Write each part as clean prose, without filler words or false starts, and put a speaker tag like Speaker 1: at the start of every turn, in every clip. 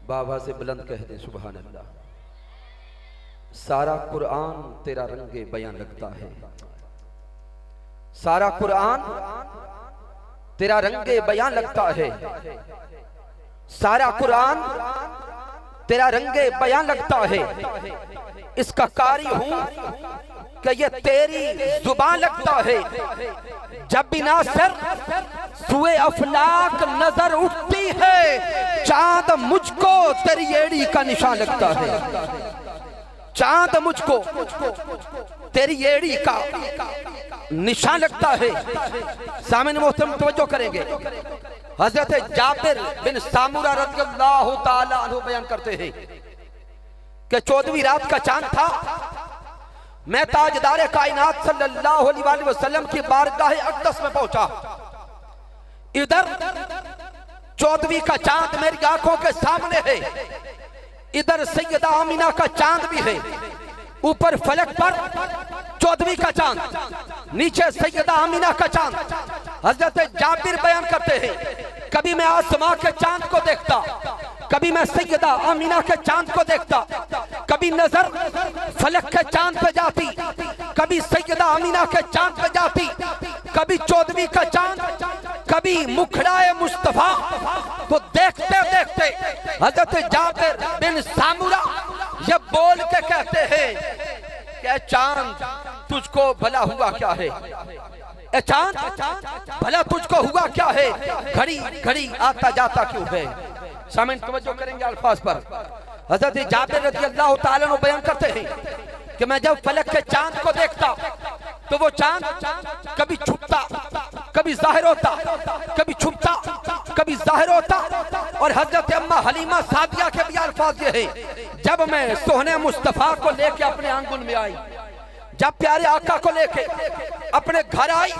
Speaker 1: बाबा से बुलंद कह दे सुभान अल्लाह। सारा कुरान तेरा रंगे बयां लगता है, सारा कुरान तेरा रंगे बयां लगता है, सारा कुरान तेरा रंगे बयां लगता है। इसका कारी हूं कि ये तेरी जुबान लगता है। जब भी नासिर सुए अफलाक नजर उठती है, चांद मुझको तेरी एड़ी का निशान लगता है। चांद मुझको तेरी एड़ी का निशान लगता है। सामने मोहतरम तवज्जो करेंगे, हजरत जाबिर बिन सामुरा रज़ियल्लाहु ताला अन्हु बयान करते हैं कि 14वीं रात का चांद था। मैं ताजदार कायनात सल्लल्लाहु अलैहि वसल्लम की बारगाह अक़दस में पहुंचा। इधर 14वीं का चांद मेरी आंखों के सामने है, इधर सैयदा आमिना का चांद भी है। ऊपर फलक पर 14वीं का चांद, नीचे सैयदा आमिना का चांद। हजरत जाबिर बयान करते हैं, कभी मैं आसमां के चांद को देखता, कभी मैं सैयदा आमिना के चांद को देखता, कभी नजर फलक के चांद पे जाती, कभी सैयदा आमिना के चांद पे जाती, कभी 14वीं का चांद, कभी मुखड़ाए मुस्तफा। तो देखते देखते हजरत जाबिर बिन सामुरा ये बोल के कहते हैं कि चांद तुझको भला हुआ क्या है, ए चांद भला तुझको हुआ क्या है, घड़ी घड़ी आता जाता क्यों है। सामने तवज्जो करेंगे अल्फाज पर। हजरत जाबिर रज़ियल्लाहु ताला अन्हु बयान करते हैं कि मैं जब फलक के चांद को देखता तो वो चांद कभी छुपता, कभी जाहिर होता, कभी छुपता, कभी जाहिर होता। और हजरत अम्मा हलीमा सादिया के भी अल्फाज ये है, जब मैं सोहने मुस्तफा को लेके अपने आंगन में आई, जब प्यारे आका को लेके अपने घर आई,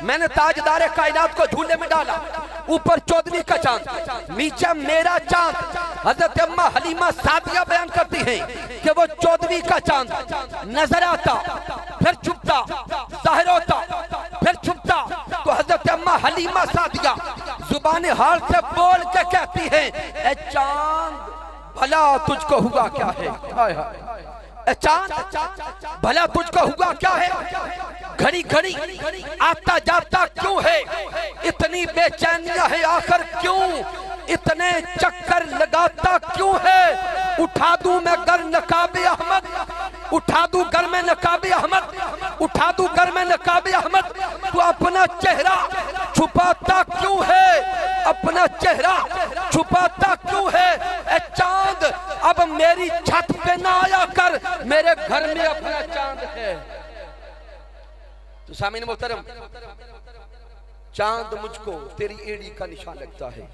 Speaker 1: मैंने ताजदार कायनात को झूले में डाला। ऊपर 14वीं का चांद, नीचे मेरा चांद। हजरत अम्मा हलीमा सादिया बयान करती हैं कि वो 14वीं का चांद नजर आता, फिर छुपता, जाहिर होता, फिर छुपता। तो हजरत अम्मा हलीमा सादिया जुबान हाल से बोल के कहती हैं, ए चांद भला तुझको हुआ क्या है, हाय हाय चांद भला तुझको हुआ क्या है, घड़ी घड़ी आता जाता क्यों है, इतनी बेचैनियां है आखिर क्यों, इतने चक्कर लगाता क्यों है। उठा दूं मैं घर नकाबे अहमद, उठा दूं घर में नकाबे अहमद, उठा दूं घर में नकाबे अहमद। तू अपना चेहरा छुपाता क्यों है, अपना चेहरा छुपाता क्यों है। ए चांद अब मेरी छत पे ना आया कर, मेरे घर में अपना चांद है। तो सामीन मोहतरम, चांद मुझको तेरी एड़ी का निशान लगता है।